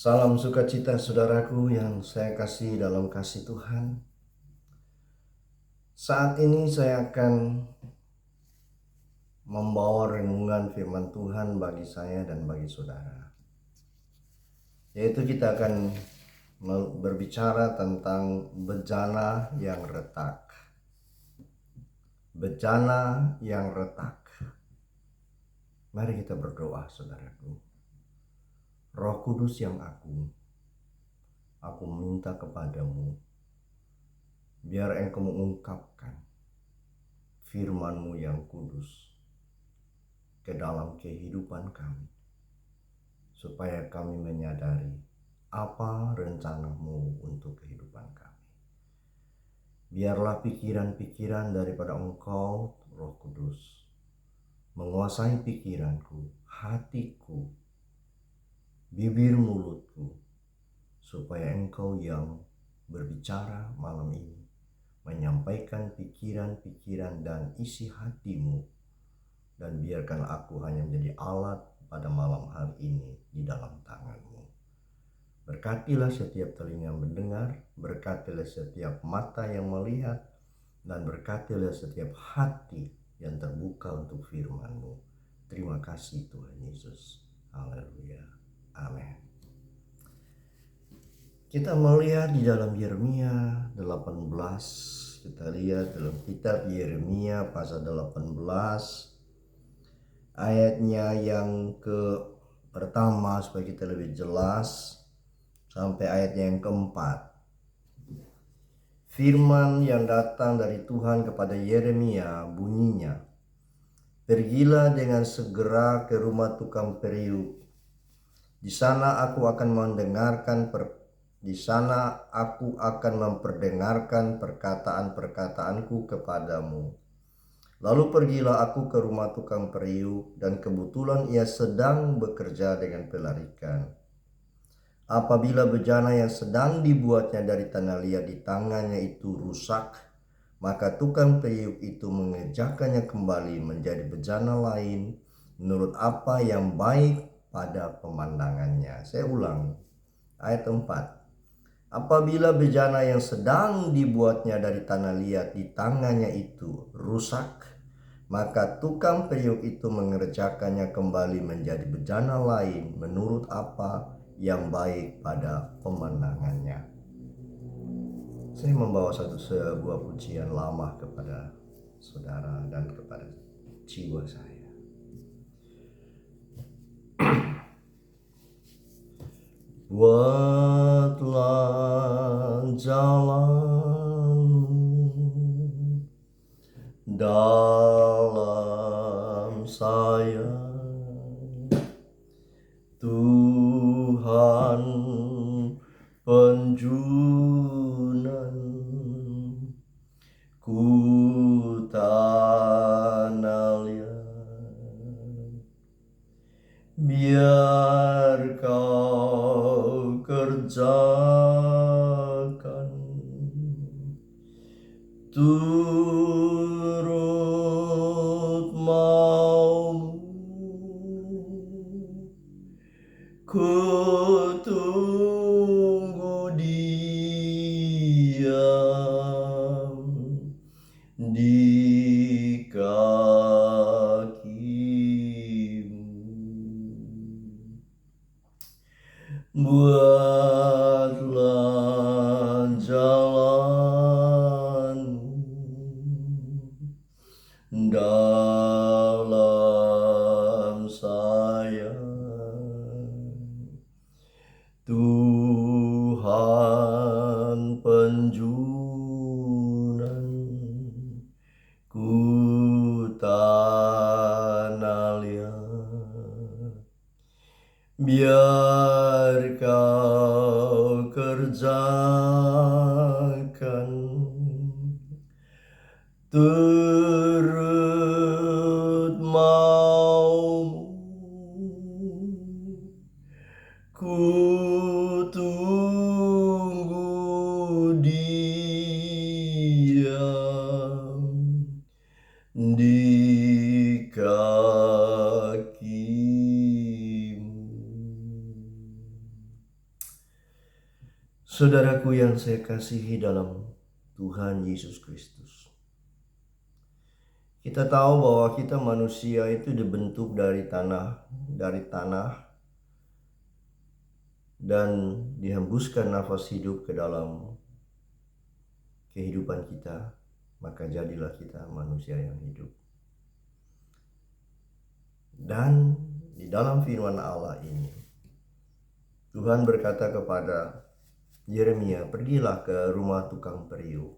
Salam sukacita saudaraku yang saya kasih dalam kasih Tuhan. Saat ini saya akan membawa renungan firman Tuhan bagi saya dan bagi saudara. Yaitu kita akan berbicara tentang bejana yang retak. Bejana yang retak. Mari kita berdoa saudaraku. Roh Kudus yang agung, aku minta kepadamu, biar Engkau mengungkapkan firman-Mu yang kudus ke dalam kehidupan kami, supaya kami menyadari apa rencana-Mu untuk kehidupan kami. Biarlah pikiran-pikiran daripada Engkau, Roh Kudus, menguasai pikiranku, hatiku, bibir mulutku, supaya Engkau yang berbicara malam ini, menyampaikan pikiran-pikiran dan isi hati-Mu, dan biarkan aku hanya menjadi alat pada malam hari ini di dalam tangan-Mu. Berkatilah setiap telinga mendengar, berkatilah setiap mata yang melihat, dan berkatilah setiap hati yang terbuka untuk firman-Mu. Terima kasih Tuhan Yesus. Haleluya. Amin. Kita melihat di dalam Yeremia 18. Kita lihat dalam kitab Yeremia pasal 18. Ayatnya yang pertama supaya kita lebih jelas sampai ayatnya yang keempat. Firman yang datang dari Tuhan kepada Yeremia bunyinya, "Pergilah dengan segera ke rumah tukang periuk. Di sana aku akan memperdengarkan perkataan-perkataanku kepadamu. Lalu pergilah aku ke rumah tukang periuk, dan kebetulan ia sedang bekerja dengan pelarikan. Apabila bejana yang sedang dibuatnya dari tanah liat di tangannya itu rusak, maka tukang periuk itu mengerjakannya kembali menjadi bejana lain menurut apa yang baik pada pemandangannya." Saya ulang, ayat 4. Apabila bejana yang sedang dibuatnya dari tanah liat di tangannya itu rusak, maka tukang periuk itu mengerjakannya kembali menjadi bejana lain menurut apa yang baik pada pemandangannya. Saya membawa sebuah pujian lama kepada saudara dan kepada jiwa saya. Buatlah jalan dalam saya, Tuhan penjunan ku tanah liat. Biar Kau kerjakan turut mau-Mu, ku tunggu diam di kaki-Mu. Buatlah jalan-Mu dalam saya, Tuhan penjunan ku tanah liat. Biar Kau kerjakan turut mau-Mu, ku tunggu diam di kaki-Mu. Saudaraku yang saya kasihi dalam Tuhan Yesus Kristus, kita tahu bahwa kita manusia itu dibentuk dari tanah dan dihembuskan nafas hidup ke dalam kehidupan kita, maka jadilah kita manusia yang hidup. Dan di dalam firman Allah ini, Tuhan berkata kepada Yeremia, "Pergilah ke rumah tukang periuk,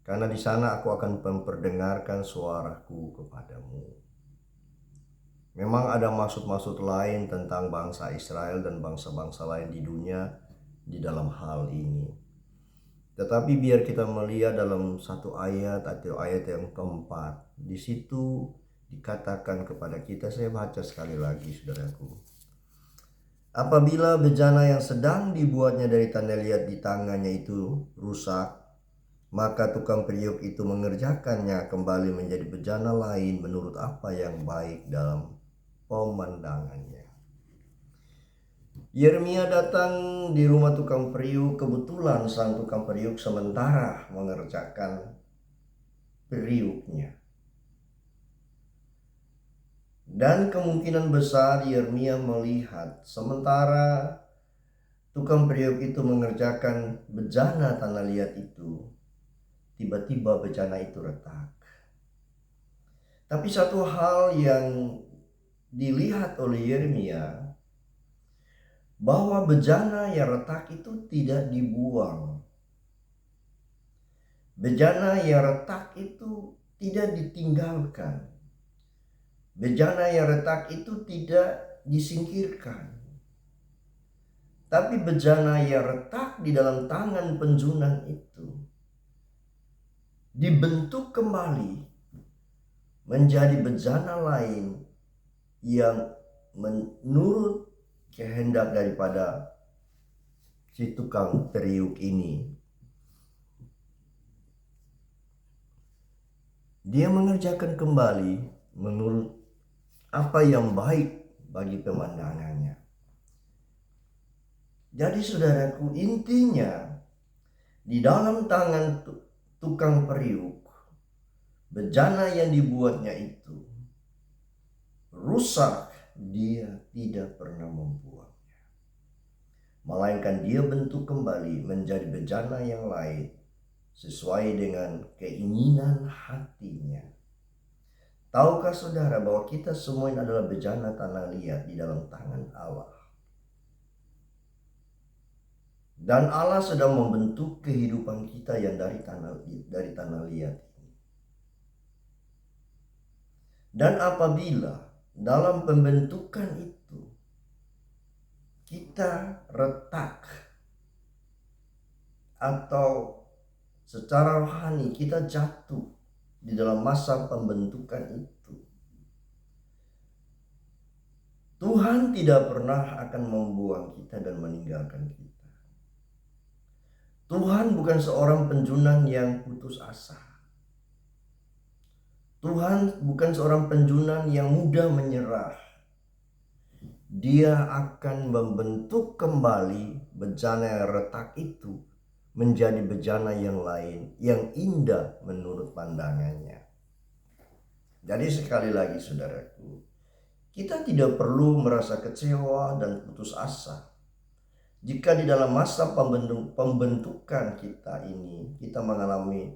karena di sana aku akan memperdengarkan suaraku kepadamu." Memang ada maksud-maksud lain tentang bangsa Israel dan bangsa-bangsa lain di dunia di dalam hal ini. Tetapi biar kita melihat dalam satu ayat atau ayat yang keempat. Di situ dikatakan kepada kita, saya baca sekali lagi saudaraku. Apabila bejana yang sedang dibuatnya dari tanah liat di tangannya itu rusak, maka tukang periuk itu mengerjakannya kembali menjadi bejana lain menurut apa yang baik dalam pemandangannya. Yeremia datang di rumah tukang periuk. Kebetulan sang tukang periuk sementara mengerjakan periuknya. Dan kemungkinan besar Yeremia melihat sementara tukang periuk itu mengerjakan bejana tanah liat itu, tiba-tiba bejana itu retak. Tapi satu hal yang dilihat oleh Yeremia, bahwa bejana yang retak itu tidak dibuang. Bejana yang retak itu tidak ditinggalkan. Bejana yang retak itu tidak disingkirkan. Tapi bejana yang retak di dalam tangan penjunan itu dibentuk kembali menjadi bejana lain yang menurut kehendak daripada si tukang periuk ini. Dia mengerjakan kembali menurut apa yang baik bagi pemandangannya. Jadi saudaraku, intinya di dalam tangan tukang periuk, bejana yang dibuatnya itu rusak, dia tidak pernah membuangnya, melainkan dia bentuk kembali menjadi bejana yang lain sesuai dengan keinginan hatinya. Tahukah saudara bahwa kita semua ini adalah bejana tanah liat di dalam tangan Allah? Dan Allah sedang membentuk kehidupan kita yang dari tanah liat ini. Dan apabila dalam pembentukan itu kita retak atau secara rohani kita jatuh di dalam masa pembentukan itu, Tuhan tidak pernah akan membuang kita dan meninggalkan kita. Tuhan bukan seorang penjunan yang putus asa. Tuhan bukan seorang penjunan yang mudah menyerah. Dia akan membentuk kembali bejana yang retak itu menjadi bejana yang lain, yang indah menurut pandangannya. Jadi sekali lagi saudaraku, kita tidak perlu merasa kecewa dan putus asa jika di dalam masa pembentukan kita ini kita mengalami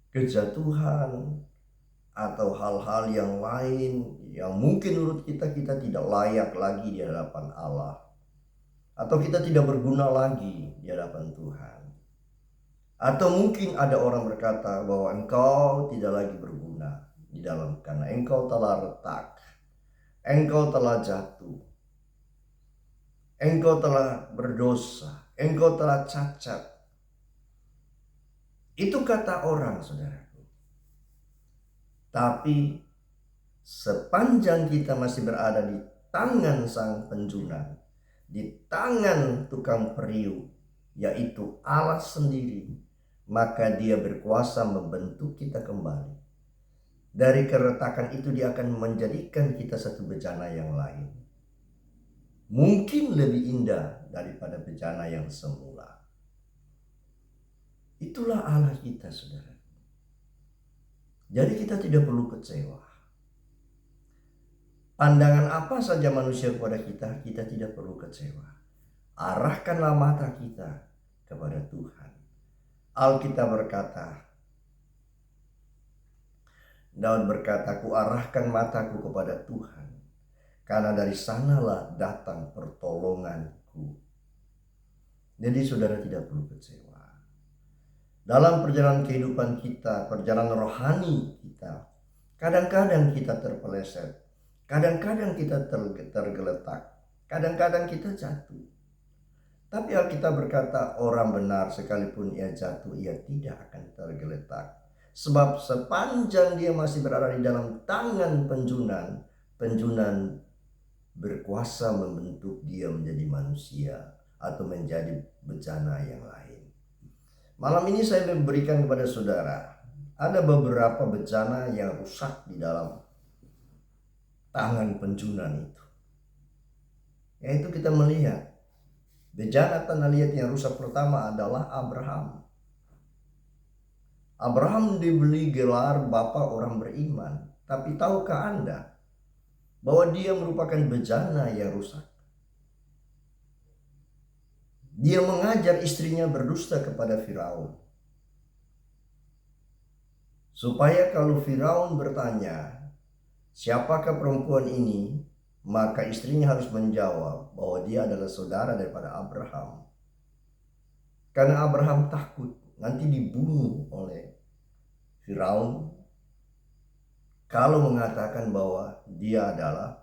kejatuhan atau hal-hal yang lain yang mungkin menurut kita tidak layak lagi di hadapan Allah, atau kita tidak berguna lagi di hadapan Tuhan. Atau mungkin ada orang berkata bahwa engkau tidak lagi berguna di dalam, karena engkau telah retak, engkau telah jatuh, engkau telah berdosa, engkau telah cacat. Itu kata orang, saudaraku. Tapi sepanjang kita masih berada di tangan sang penjunan, di tangan tukang periuk, yaitu Allah sendiri, maka dia berkuasa membentuk kita kembali. Dari keretakan itu dia akan menjadikan kita satu bejana yang lain. mungkin lebih indah daripada bejana yang semula. Itulah Allah kita, saudara. Jadi kita tidak perlu kecewa. Pandangan apa saja manusia kepada kita, kita tidak perlu kecewa. Arahkanlah mata kita kepada Tuhan. Alkitab berkata, Daud berkata, ku arahkan mataku kepada Tuhan, karena dari sanalah datang pertolonganku. Jadi saudara tidak perlu kecewa. Dalam perjalanan kehidupan kita, perjalanan rohani kita, kadang-kadang kita terpeleset, kadang-kadang kita tergeletak, kadang-kadang kita jatuh. Tapi Alkitab berkata, orang benar sekalipun ia jatuh, ia tidak akan tergeletak. Sebab sepanjang dia masih berada di dalam tangan penjunan, penjunan berkuasa membentuk dia menjadi manusia atau menjadi bejana yang lain. Malam ini saya memberikan kepada saudara, ada beberapa bejana yang rusak di dalam tangan penjunan itu. Yaitu kita melihat, bejana tanah liat yang rusak pertama adalah Abraham. Abraham diberi gelar bapa orang beriman. Tapi tahukah Anda bahwa dia merupakan bejana yang rusak? Dia mengajar istrinya berdusta kepada Firaun. Supaya kalau Firaun bertanya, siapakah perempuan ini? Maka istrinya harus menjawab bahwa dia adalah saudara daripada Abraham. Karena Abraham takut nanti dibunuh oleh Firaun kalau mengatakan bahwa dia adalah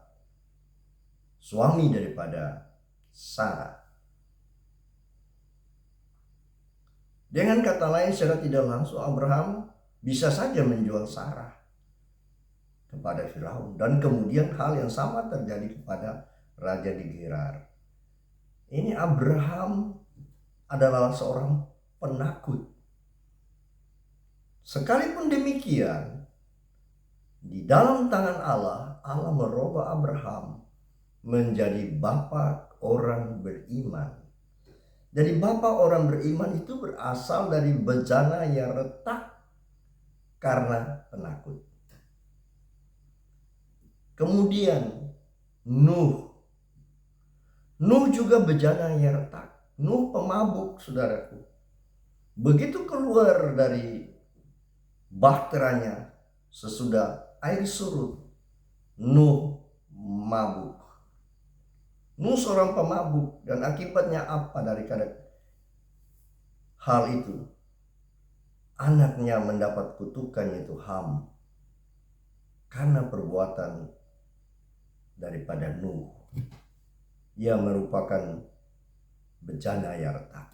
suami daripada Sarah. Dengan kata lain, secara tidak langsung Abraham bisa saja menjual Sarah kepada Firaun, dan kemudian hal yang sama terjadi kepada Raja di Gerar. Ini Abraham adalah seorang penakut. Sekalipun demikian, di dalam tangan Allah, Allah merubah Abraham menjadi bapa orang beriman. Jadi bapa orang beriman itu berasal dari bejana yang retak karena penakut. Kemudian Nuh juga bejana yang retak. Nuh pemabuk, saudaraku. Begitu keluar dari bahteranya sesudah air surut, Nuh mabuk. Nuh seorang pemabuk, dan akibatnya apa dari hal itu? Anaknya mendapat kutukan, yaitu Ham, karena perbuatan daripada Nuh. Ia merupakan bejana yang retak.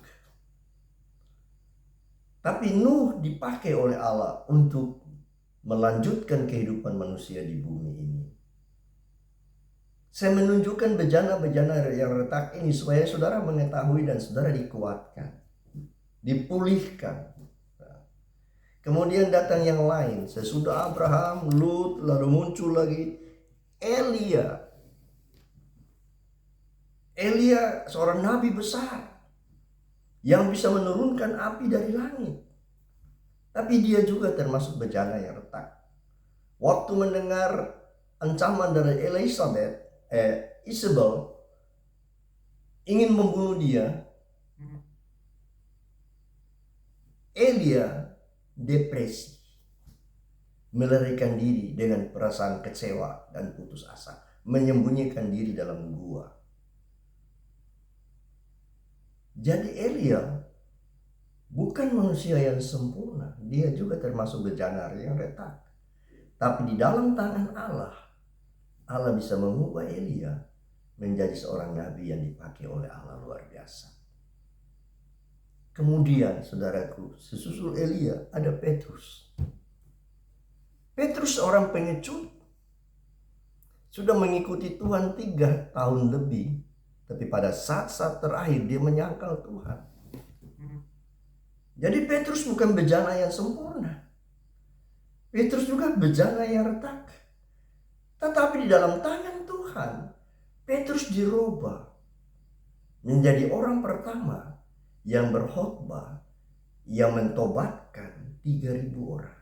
Tapi Nuh dipakai oleh Allah untuk melanjutkan kehidupan manusia di bumi ini. Saya menunjukkan bejana-bejana yang retak ini supaya saudara mengetahui dan saudara dikuatkan, dipulihkan. Kemudian datang yang lain. Sesudah Abraham, Lut, lalu muncul lagi Elia. Elia seorang nabi besar yang bisa menurunkan api dari langit. Tapi dia juga termasuk bejana yang retak. Waktu mendengar ancaman dari Isabel ingin membunuh dia, Elia depresi, melarikan diri dengan perasaan kecewa dan putus asa, menyembunyikan diri dalam gua. Jadi Elia bukan manusia yang sempurna, dia juga termasuk bejana yang retak. Tapi di dalam tangan Allah, Allah bisa mengubah Elia menjadi seorang nabi yang dipakai oleh Allah luar biasa. Kemudian saudaraku, sesusul Elia ada Petrus. Petrus seorang pengecut, sudah mengikuti Tuhan 3 tahun lebih. Tapi pada saat-saat terakhir dia menyangkal Tuhan. Jadi Petrus bukan bejana yang sempurna. Petrus juga bejana yang retak. Tetapi di dalam tangan Tuhan, Petrus dirubah menjadi orang pertama yang berkhotbah yang mentobatkan 3.000 orang.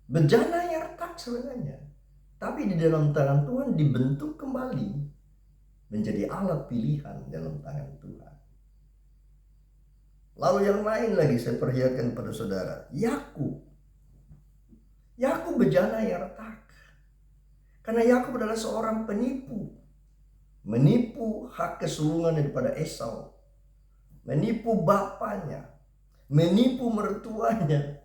Bejana yang retak sebenarnya, tapi di dalam tangan Tuhan dibentuk kembali menjadi alat pilihan dalam tangan Tuhan. Lalu yang lain lagi saya perlihatkan pada saudara, Yakub bejana yang retak. Karena Yakub adalah seorang penipu. Menipu hak kesulungan daripada Esau. Menipu bapaknya. Menipu mertuanya.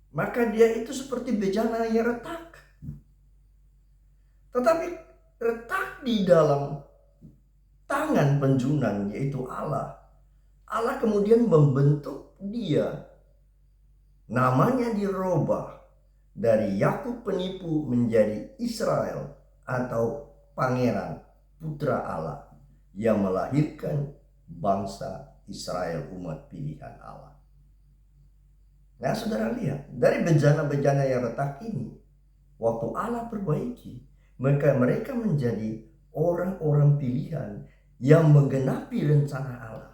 Maka dia itu seperti bejana yang retak. Tetapi retak di dalam tangan penjunan, yaitu Allah. Allah kemudian membentuk dia. Namanya dirubah dari Yakub penipu menjadi Israel atau pangeran putra Allah yang melahirkan bangsa Israel, umat pilihan Allah. Nah, saudara lihat, dari bejana-bejana yang retak ini, waktu Allah perbaiki, mereka menjadi orang-orang pilihan yang menggenapi rencana Allah.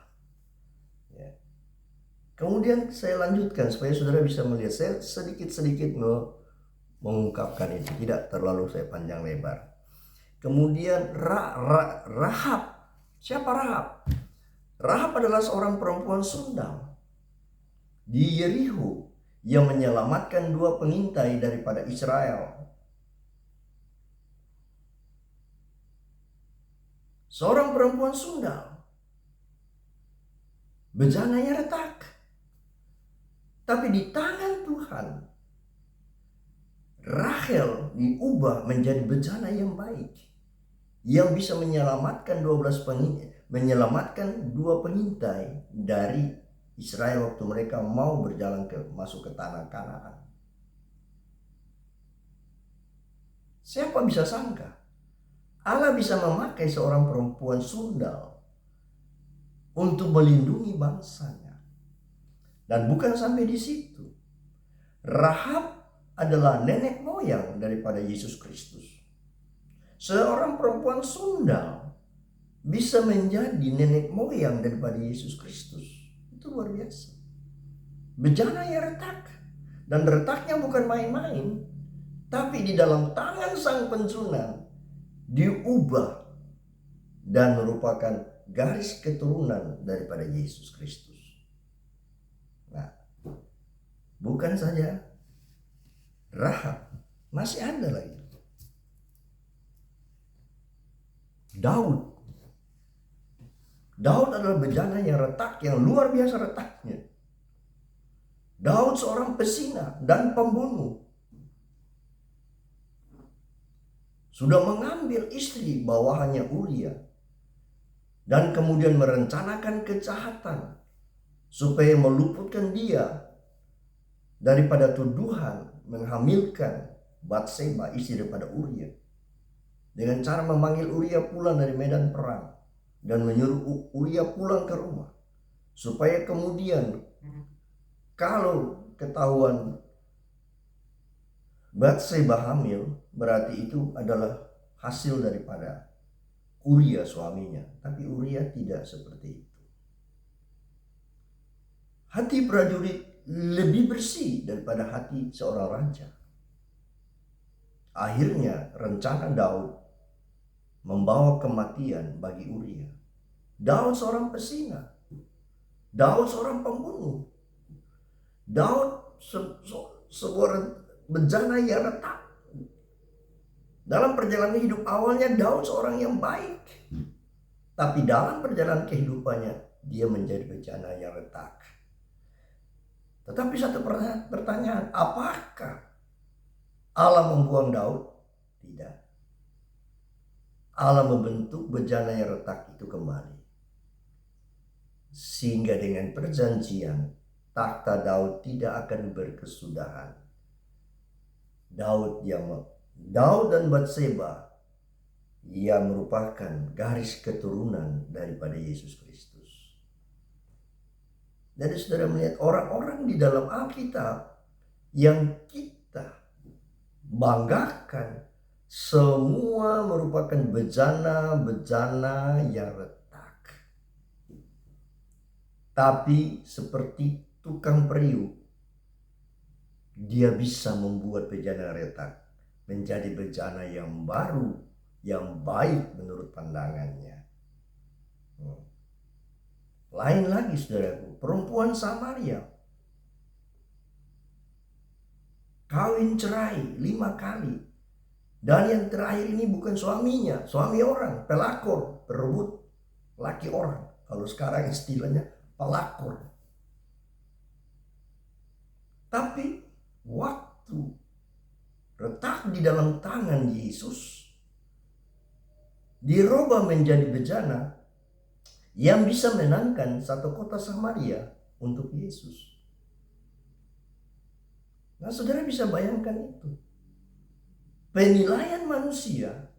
Kemudian saya lanjutkan supaya saudara bisa melihat. Saya sedikit-sedikit mengungkapkan itu, tidak terlalu saya panjang lebar. Kemudian Rahab. Siapa Rahab? Rahab adalah seorang perempuan sundal di Yeriho yang menyelamatkan 2 pengintai daripada Israel. Seorang perempuan sundal, bejananya retak. Tapi di tangan Tuhan, Rahel diubah menjadi bejana yang baik, yang bisa menyelamatkan 2 pengintai dari Israel waktu mereka mau berjalan masuk ke tanah Kanaan. Siapa bisa sangka Allah bisa memakai seorang perempuan sundal untuk melindungi bangsanya. Dan bukan sampai di situ. Rahab adalah nenek moyang daripada Yesus Kristus. Seorang perempuan sundal bisa menjadi nenek moyang daripada Yesus Kristus. Itu luar biasa. Bejana yang retak. Dan retaknya bukan main-main. Tapi di dalam tangan sang penjunan diubah dan merupakan garis keturunan daripada Yesus Kristus. Nah, bukan saja Rahab, masih ada lagi. Daud adalah bejana yang retak, yang luar biasa retaknya. Daud seorang pesina dan pembunuh. Sudah mengambil istri bawahannya Uria. Dan kemudian merencanakan kejahatan supaya meluputkan dia daripada tuduhan menghamilkan Batseba, istri daripada Uria, dengan cara memanggil Uria pulang dari medan perang dan menyuruh Uria pulang ke rumah, supaya kemudian kalau ketahuan Batseba hamil, berarti itu adalah hasil daripada Uria suaminya. Tapi Uria tidak seperti itu. Hati prajurit lebih bersih daripada hati seorang raja. Akhirnya rencana Daud membawa kematian bagi Uria. Daud seorang pesina. Daud seorang pembunuh. Daud seorang bejana yang retak. Dalam perjalanan hidup awalnya Daud seorang yang baik. Tapi dalam perjalanan kehidupannya dia menjadi bejana yang retak. Tetapi satu pertanyaan, apakah Allah membuang Daud? Tidak. Allah membentuk bejana yang retak itu kembali. Sehingga dengan perjanjian, takhta Daud tidak akan berkesudahan. Daud dan Batseba yang merupakan garis keturunan daripada Yesus Kristus. Jadi saudara melihat orang-orang di dalam Alkitab yang kita banggakan semua merupakan bejana-bejana yang retak. Tapi seperti tukang periuk, dia bisa membuat bejana retak menjadi bejana yang baru, yang baik menurut pandangannya. Lain lagi saudaraku, perempuan Samaria kawin cerai 5 kali. Dan yang terakhir ini bukan suaminya, suami orang, pelakor, berebut laki orang. Kalau sekarang istilahnya pelakor. Tapi waktu retak di dalam tangan Yesus, dirubah menjadi bejana yang bisa menangkan satu kota Samaria untuk Yesus. Nah, saudara bisa bayangkan itu. Penilaian manusia,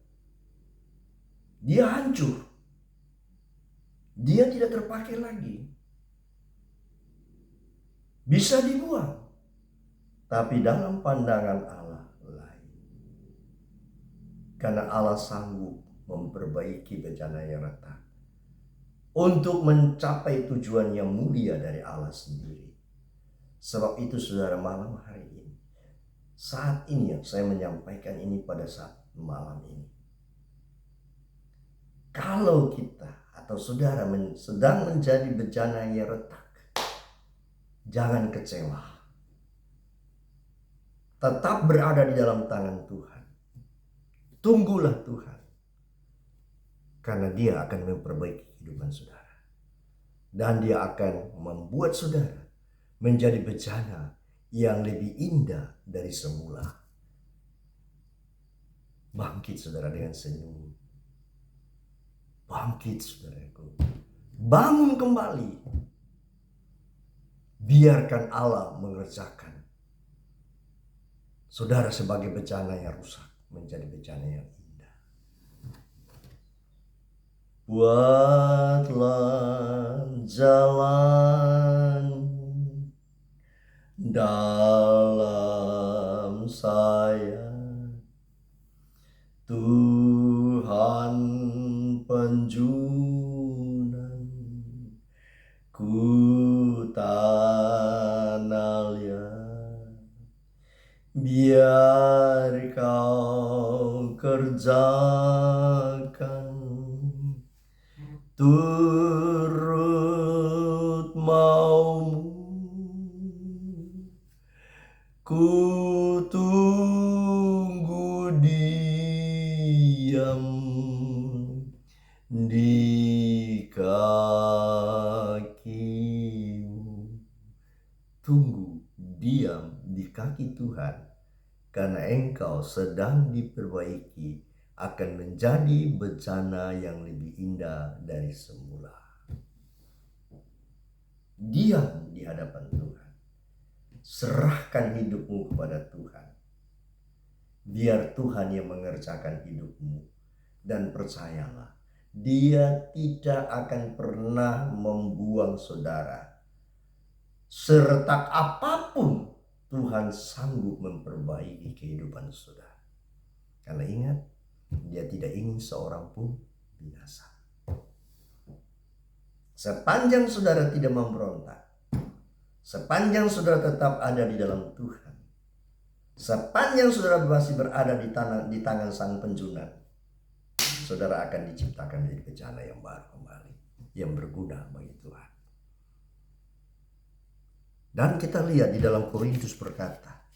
dia hancur. Dia tidak terpakai lagi. Bisa dibuang. Tapi dalam pandangan Allah lain. Karena Allah sanggup memperbaiki bejana yang retak. Untuk mencapai tujuan yang mulia dari Allah sendiri. Sebab itu saudara, malam hari ini, saat ini saya menyampaikan ini pada saat malam ini. Kalau kita atau saudara sedang menjadi bejana yang retak, jangan kecewa. Tetap berada di dalam tangan Tuhan. Tunggulah Tuhan. Karena Dia akan memperbaiki kehidupan saudara. Dan Dia akan membuat saudara menjadi bejana yang lebih indah dari semula. Bangkit saudara dengan senyum. Bangkit saudaraku. Bangun kembali. Biarkan Allah mengerjakan saudara sebagai bejana yang rusak menjadi bejana yang indah. Buatlah jalan dalam saya, Tuhan penjunan ku tanah liat. Biar Kau kerjakan turut maumu. Ku tunggu diam di kakimu. Tunggu diam di kaki Tuhan, karena engkau sedang diperbaiki, akan menjadi bejana yang lebih indah dari semula. Diam di hadapan Tuhan. Serahkan hidupmu kepada Tuhan. Biar Tuhan yang mengerjakan hidupmu. Dan percayalah, Dia tidak akan pernah membuang saudara. Seretak apapun, Tuhan sanggup memperbaiki kehidupan saudara. Karena ingat, Dia tidak ingin seorang pun binasa. Sepanjang saudara tidak memberontak, sepanjang saudara tetap ada di dalam Tuhan, sepanjang saudara masih berada di tangan Sang Penjunan, saudara akan diciptakan menjadi bejana yang baru kembali, yang berguna bagi Tuhan. Dan kita lihat di dalam Korintus berkata,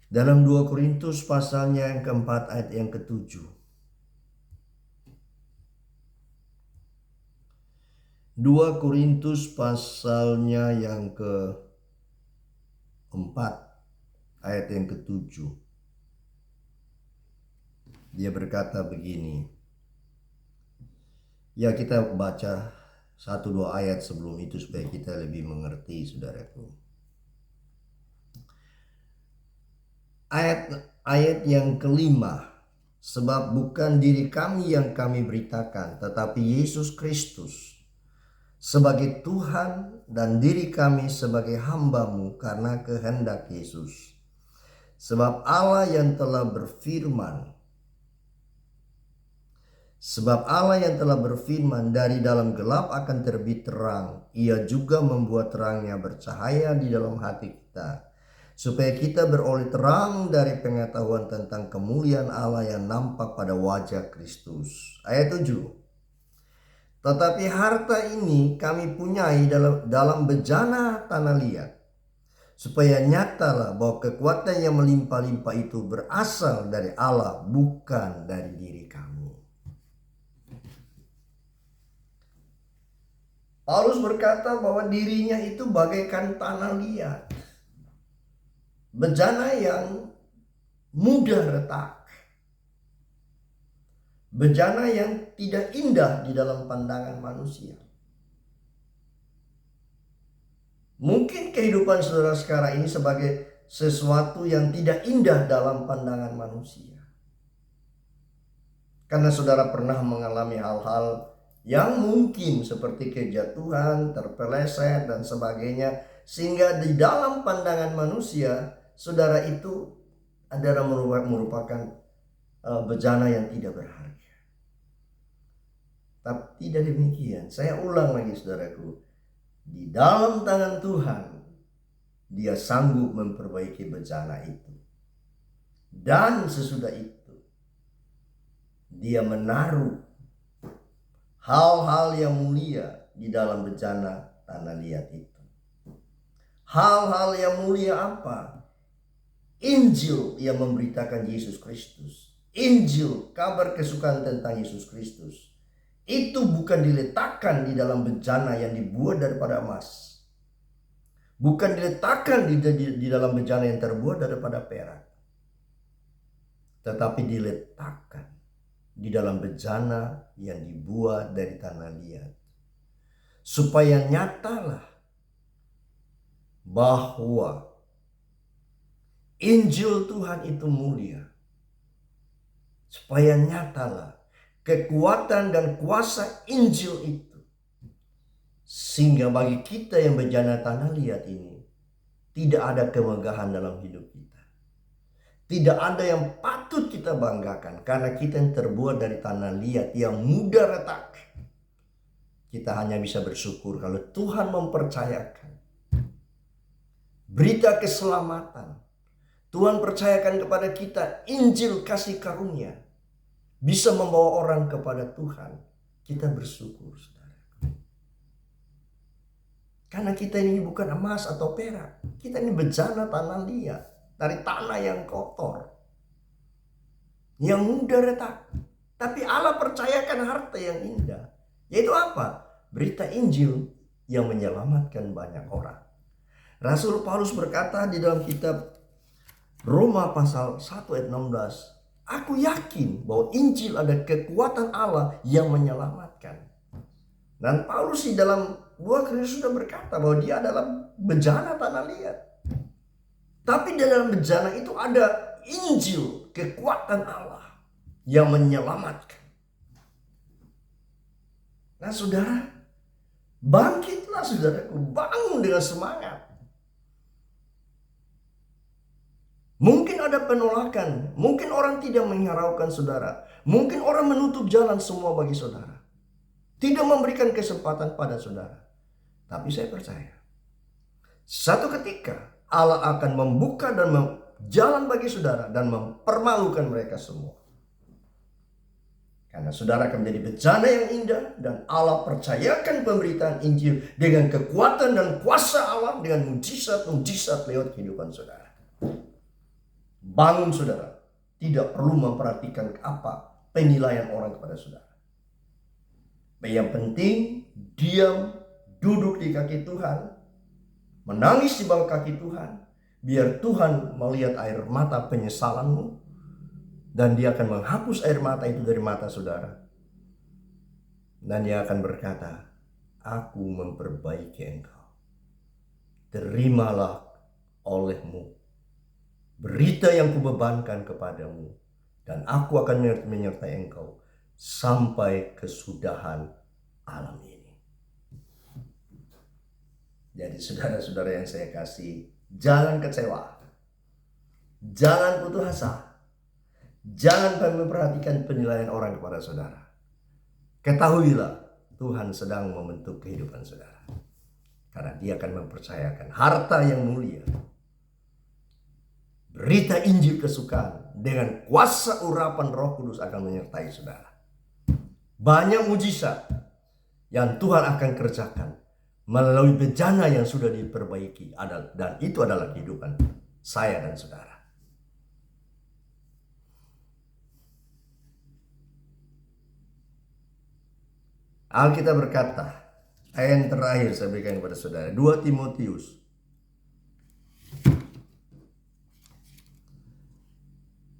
dalam 2 Korintus pasalnya yang keempat ayat yang ke-7. 2 Korintus pasalnya yang ke-4 ayat yang ke-7. Dia berkata begini. Ya, kita baca 1-2 ayat sebelum itu supaya kita lebih mengerti saudaraku. Ayat yang kelima. Sebab bukan diri kami yang kami beritakan, tetapi Yesus Kristus sebagai Tuhan dan diri kami sebagai hamba-Mu karena kehendak Yesus. Sebab Allah yang telah berfirman, dari dalam gelap akan terbit terang. Ia juga membuat terangnya bercahaya di dalam hati kita, supaya kita beroleh terang dari pengetahuan tentang kemuliaan Allah yang nampak pada wajah Kristus. Ayat 7. Tetapi harta ini kami punyai dalam bejana tanah liat, supaya nyatalah bahwa kekuatan yang melimpah-limpah itu berasal dari Allah, bukan dari diri kami. Paulus berkata bahwa dirinya itu bagaikan tanah liat, bejana yang mudah retak, bejana yang tidak indah di dalam pandangan manusia. Mungkin kehidupan saudara sekarang ini sebagai sesuatu yang tidak indah dalam pandangan manusia, karena saudara pernah mengalami hal-hal yang mungkin seperti kejatuhan, terpeleset, dan sebagainya, sehingga di dalam pandangan manusia saudara itu adalah merupakan bejana yang tidak berharga. Tapi tidak demikian. Saya ulang lagi saudaraku, di dalam tangan Tuhan Dia sanggup memperbaiki bejana itu, dan sesudah itu Dia menaruh hal-hal yang mulia di dalam bejana tanah liat itu. Hal-hal yang mulia apa? Injil yang memberitakan Yesus Kristus. Injil, kabar kesukaan tentang Yesus Kristus. Itu bukan diletakkan di dalam bejana yang dibuat daripada emas. Bukan diletakkan di dalam bejana yang terbuat daripada perak. Tetapi diletakkan di dalam bejana yang dibuat dari tanah liat, supaya nyatalah bahwa Injil Tuhan itu mulia, supaya nyatalah kekuatan dan kuasa Injil itu, sehingga bagi kita yang bejana tanah liat ini tidak ada kemegahan dalam hidup kita. Tidak ada yang patut kita banggakan, karena kita yang terbuat dari tanah liat yang mudah retak. Kita hanya bisa bersyukur kalau Tuhan mempercayakan berita keselamatan. Tuhan percayakan kepada kita Injil kasih karunia, bisa membawa orang kepada Tuhan. Kita bersyukur, saudara. Karena kita ini bukan emas atau perak. Kita ini bejana tanah liat, dari tanah yang kotor, yang mudah retak. Tapi Allah percayakan harta yang indah, yaitu apa? Berita Injil yang menyelamatkan banyak orang. Rasul Paulus berkata di dalam kitab Roma pasal 1 ayat 16, aku yakin bahwa Injil ada kekuatan Allah yang menyelamatkan. Dan Paulus di dalam 2 Korintus sudah berkata bahwa dia adalah bejana tanah liat. Tapi di dalam bejana itu ada Injil, kekuatan Allah yang menyelamatkan. Nah saudara, bangkitlah saudaraku, bangun dengan semangat. Mungkin ada penolakan, mungkin orang tidak menghiraukan saudara, mungkin orang menutup jalan semua bagi saudara, tidak memberikan kesempatan pada saudara. Tapi saya percaya, satu ketika Allah akan membuka dan jalan bagi saudara dan mempermalukan mereka semua. Karena saudara akan menjadi bejana yang indah, dan Allah percayakan pemberitaan Injil dengan kekuatan dan kuasa Allah, dengan mujizat-mujizat lewat kehidupan saudara. Bangun saudara, tidak perlu memperhatikan apa penilaian orang kepada saudara. Yang penting diam, duduk di kaki Tuhan, menangis di bawah kaki Tuhan, biar Tuhan melihat air mata penyesalanmu, dan Dia akan menghapus air mata itu dari mata saudara. Dan Dia akan berkata, aku memperbaiki engkau. Terimalah olehmu berita yang kubebankan kepadamu, dan aku akan menyertai engkau sampai kesudahan alam ini. Jadi saudara-saudara yang saya kasih, jangan kecewa, jangan putus asa, jangan memperhatikan penilaian orang kepada saudara. Ketahuilah Tuhan sedang membentuk kehidupan saudara, karena Dia akan mempercayakan harta yang mulia, berita Injil kesukaan dengan kuasa urapan Roh Kudus akan menyertai saudara. Banyak mujizat yang Tuhan akan kerjakan melalui bejana yang sudah diperbaiki, dan itu adalah kehidupan saya dan saudara. Alkitab berkata, ayat yang terakhir saya berikan kepada saudara, 2 Timotius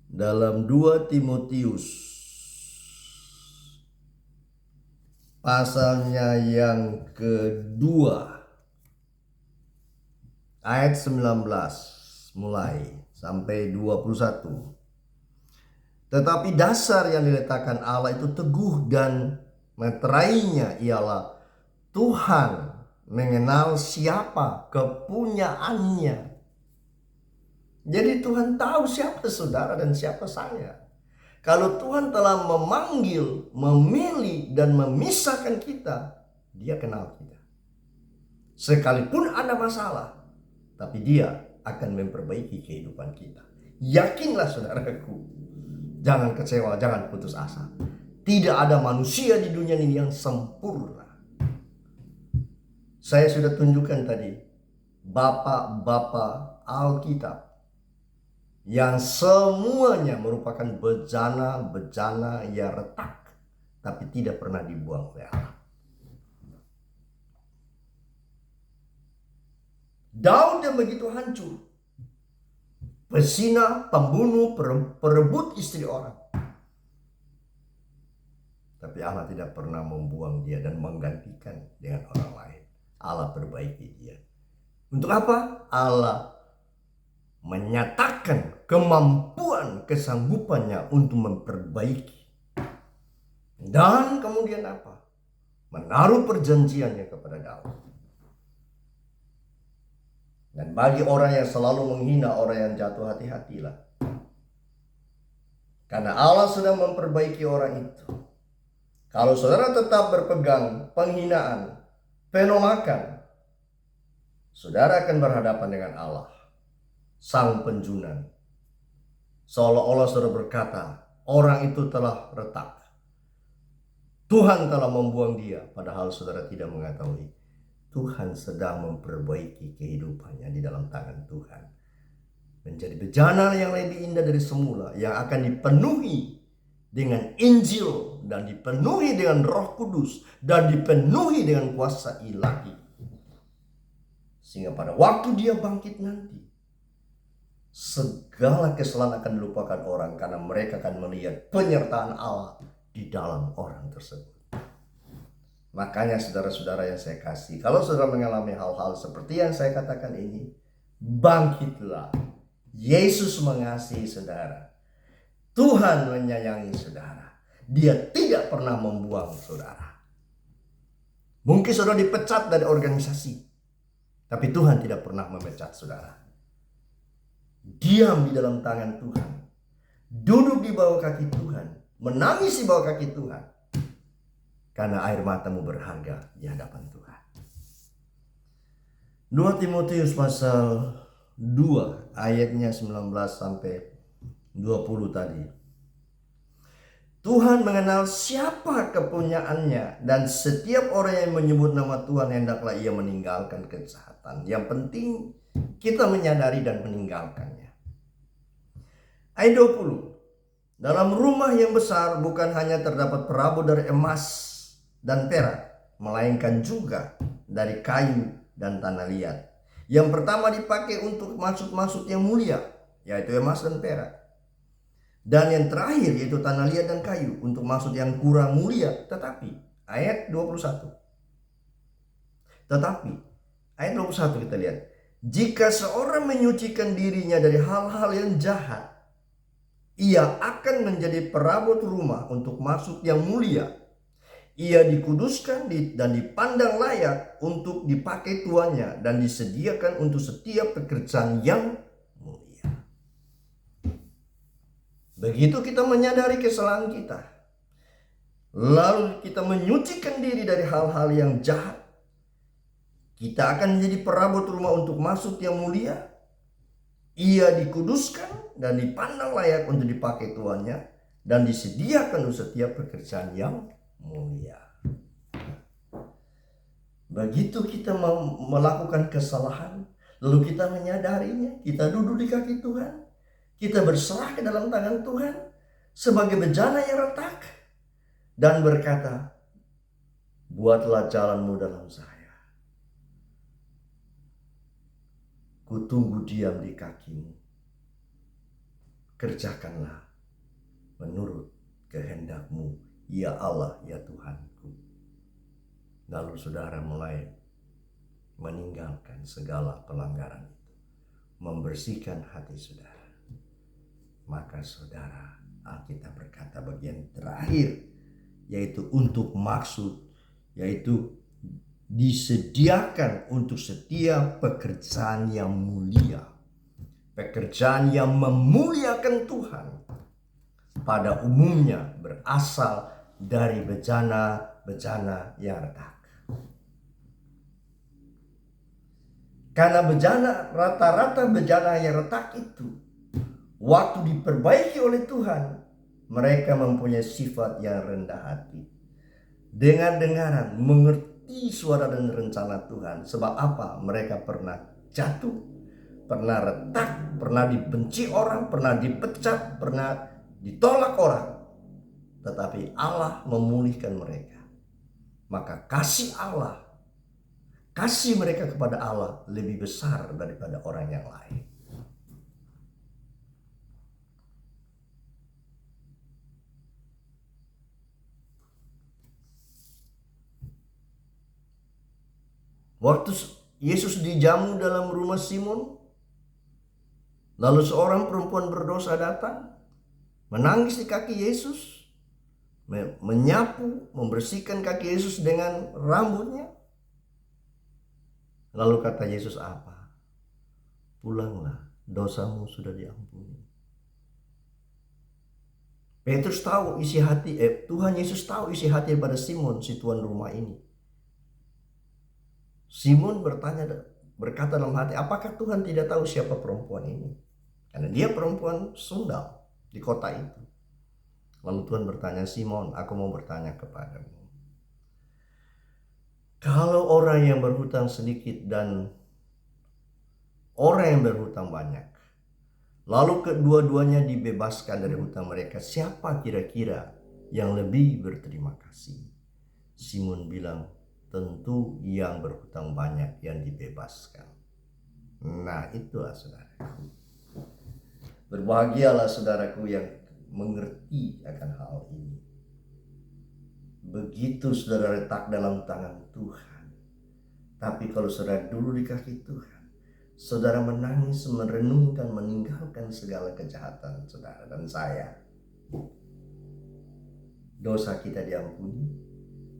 dalam 2 Timotius pasalnya yang kedua ayat 19 mulai sampai 21. Tetapi dasar yang diletakkan Allah itu teguh, dan meterainya ialah Tuhan mengenal siapa kepunyaannya. Jadi Tuhan tahu siapa saudara dan siapa saya. Kalau Tuhan telah memanggil, memilih, dan memisahkan kita, Dia kenal kita. Sekalipun ada masalah, tapi Dia akan memperbaiki kehidupan kita. Yakinlah saudaraku, jangan kecewa, jangan putus asa. Tidak ada manusia di dunia ini yang sempurna. Saya sudah tunjukkan tadi bapak-bapak Alkitab yang semuanya merupakan bejana-bejana yang retak, tapi tidak pernah dibuang oleh Allah. Daud yang begitu hancur, pezina, pembunuh, perebut istri orang, tapi Allah tidak pernah membuang dia dan menggantikan dengan orang lain. Allah perbaiki dia. Untuk apa? Allah menyatakan kemampuan, kesanggupannya untuk memperbaiki. Dan kemudian apa? Menaruh perjanjiannya kepada Daud. Dan bagi orang yang selalu menghina orang yang jatuh, hati-hatilah. Karena Allah sedang memperbaiki orang itu. Kalau saudara tetap berpegang penghinaan, penolakan, saudara akan berhadapan dengan Allah, Sang Penjunan. Seolah-olah saudara berkata, orang itu telah retak, Tuhan telah membuang dia. Padahal saudara tidak mengetahui, Tuhan sedang memperbaiki kehidupannya di dalam tangan Tuhan. Menjadi bejana yang lebih indah dari semula, yang akan dipenuhi dengan Injil, dan dipenuhi dengan Roh Kudus, dan dipenuhi dengan kuasa ilahi. Sehingga pada waktu dia bangkit nanti, segala kesalahan akan dilupakan orang, karena mereka akan melihat penyertaan Allah di dalam orang tersebut. Makanya saudara-saudara yang saya kasih, kalau saudara mengalami hal-hal seperti yang saya katakan ini, bangkitlah. Yesus mengasihi saudara. Tuhan menyayangi saudara. Dia tidak pernah membuang saudara. Mungkin saudara dipecat dari organisasi, tapi Tuhan tidak pernah memecat saudara. Diam di dalam tangan Tuhan, duduk di bawah kaki Tuhan, menangis di bawah kaki Tuhan, karena air matamu berharga di hadapan Tuhan. 2 Timotius pasal 2 ayatnya 19 sampai 20 tadi. Tuhan mengenal siapa kepunyaannya, dan setiap orang yang menyebut nama Tuhan hendaklah ia meninggalkan kejahatan. Yang penting kita menyadari dan meninggalkannya. Ayat 20. Dalam rumah yang besar bukan hanya terdapat perabot dari emas dan perak, melainkan juga dari kayu dan tanah liat. Yang pertama dipakai untuk maksud-maksud yang mulia, yaitu emas dan perak. Dan yang terakhir yaitu tanah liat dan kayu untuk maksud yang kurang mulia. Tetapi, ayat 21. Tetapi, ayat 21 kita lihat. Jika seorang menyucikan dirinya dari hal-hal yang jahat, ia akan menjadi perabot rumah untuk maksud yang mulia. Ia dikuduskan dan dipandang layak untuk dipakai tuannya dan disediakan untuk setiap pekerjaan yang mulia. Begitu kita menyadari kesalahan kita, lalu kita menyucikan diri dari hal-hal yang jahat, kita akan menjadi perabot rumah untuk masuk yang mulia. Ia dikuduskan dan dipandang layak untuk dipakai tuannya dan disediakan untuk setiap pekerjaan yang mulia. Begitu kita melakukan kesalahan, lalu kita menyadarinya, kita duduk di kaki Tuhan, kita berserah ke dalam tangan Tuhan sebagai bejana yang retak dan berkata, buatlah jalanmu dalam saya. Ku tunggu diam di kakimu. Kerjakanlah menurut kehendakmu, ya Allah, ya Tuhanku. Lalu saudara mulai meninggalkan segala pelanggaran itu, membersihkan hati saudara. Maka saudara, Alkitab berkata bagian terakhir, yaitu untuk maksud, yaitu disediakan untuk setiap pekerjaan yang mulia, pekerjaan yang memuliakan Tuhan, pada umumnya berasal dari bejana-bejana yang retak. Karena rata-rata bejana yang retak itu, waktu diperbaiki oleh Tuhan, mereka mempunyai sifat yang rendah hati, dengar-dengaran, mengerti suara dan rencana Tuhan. Sebab apa? Mereka pernah jatuh, pernah retak, pernah dibenci orang, pernah dipecat, pernah ditolak orang. Tetapi Allah memulihkan mereka. Maka kasih Allah, kasih mereka kepada Allah lebih besar daripada orang yang lain. Waktu Yesus dijamu dalam rumah Simon, lalu seorang perempuan berdosa datang, menangis di kaki Yesus, menyapu, membersihkan kaki Yesus dengan rambutnya. Lalu kata Yesus apa? Pulanglah, dosamu sudah diampuni. Petrus tahu isi hati, Tuhan Yesus tahu isi hati pada Simon, si tuan rumah ini. Simon berkata dalam hati, apakah Tuhan tidak tahu siapa perempuan ini? Karena dia perempuan sundal di kota itu. Lalu Tuhan bertanya, Simon, aku mau bertanya kepadamu. Kalau orang yang berhutang sedikit dan orang yang berhutang banyak, lalu kedua-duanya dibebaskan dari hutang mereka, siapa kira-kira yang lebih berterima kasih? Simon bilang, tentu yang berhutang banyak yang dibebaskan. Nah, itulah saudaraku. Berbahagialah saudaraku yang mengerti akan hal ini. Begitu saudara letak dalam tangan Tuhan. Tapi kalau saudara dulu di kaki Tuhan, saudara menangis, merenungkan, meninggalkan segala kejahatan saudara dan saya. Dosa kita diampuni,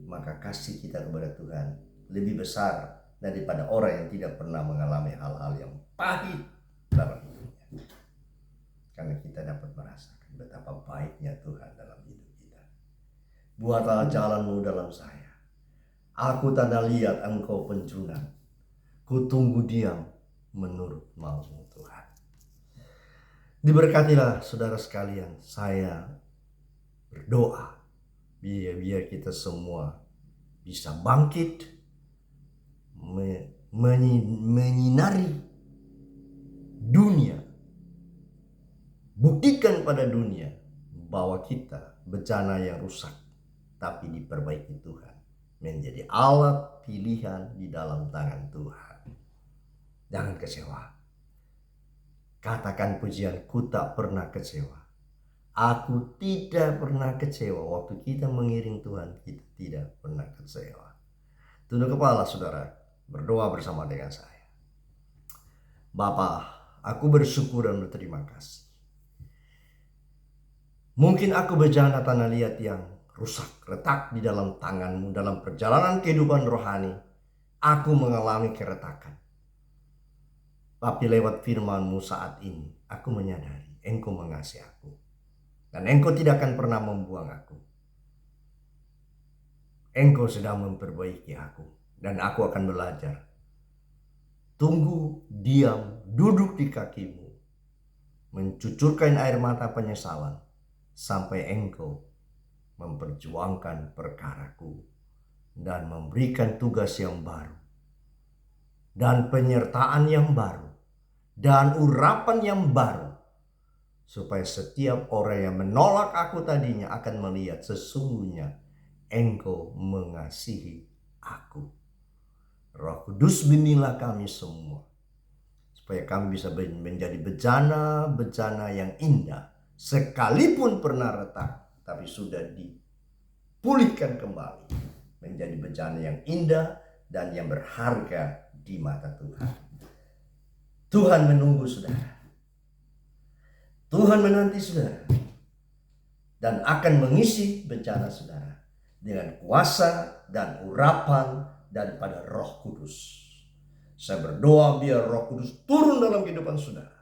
maka kasih kita kepada Tuhan lebih besar daripada orang yang tidak pernah mengalami hal-hal yang pahit dalam hidupnya. Karena kita dapat merasakan betapa baiknya Tuhan dalam hidup kita. Buatlah jalanmu dalam saya. Aku tanda lihat engkau pencunang. Ku tunggu diam menurut maumu Tuhan. Diberkatilah saudara sekalian. Saya berdoa biar kita semua bisa bangkit, menyinari dunia, buktikan pada dunia bahwa kita bejana yang rusak tapi diperbaiki Tuhan, menjadi alat pilihan di dalam tangan Tuhan. Jangan kecewa. Katakan pujian, ku tak pernah kecewa. Aku tidak pernah kecewa. Waktu kita mengiring Tuhan, kita tidak pernah kecewa. Tunduk kepala saudara, berdoa bersama dengan saya. Bapa, aku bersyukur dan berterima kasih. Mungkin aku bejana tanah liat yang rusak, retak di dalam tanganmu. Dalam perjalanan kehidupan rohani, aku mengalami keretakan. Tapi lewat firman-Mu saat ini, aku menyadari Engkau mengasihi aku. Dan Engkau tidak akan pernah membuang aku. Engkau sedang memperbaiki aku. Dan aku akan belajar. Tunggu, diam, duduk di kakimu. Mencucurkan air mata penyesalan. Sampai Engkau memperjuangkan perkaraku. Dan memberikan tugas yang baru. Dan penyertaan yang baru. Dan urapan yang baru. Supaya setiap orang yang menolak aku tadinya akan melihat sesungguhnya Engkau mengasihi aku. Roh Kudus bimbinglah kami semua. Supaya kami bisa menjadi bejana-bejana yang indah. Sekalipun pernah retak, tapi sudah dipulihkan kembali. Menjadi bejana yang indah dan yang berharga di mata Tuhan. Tuhan menunggu saudara. Tuhan menanti saudara. Dan akan mengisi bencana saudara. Dengan kuasa dan urapan daripada Roh Kudus. Saya berdoa biar Roh Kudus turun dalam kehidupan saudara.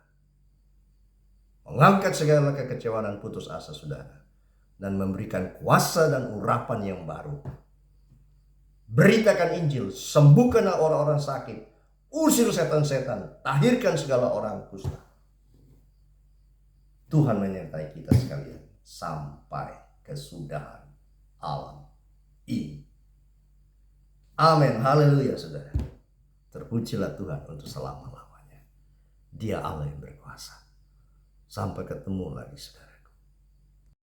Mengangkat segala kekecewaan dan putus asa saudara. Dan memberikan kuasa dan urapan yang baru. Beritakan Injil, sembuhkanlah orang-orang sakit. Usir setan-setan, tahirkan segala orang kusta. Tuhan menyertai kita sekalian sampai kesudahan alam ini. Amin. Haleluya saudara. Terpujilah Tuhan untuk selama-lamanya. Dia Allah yang berkuasa. Sampai ketemu lagi saudara.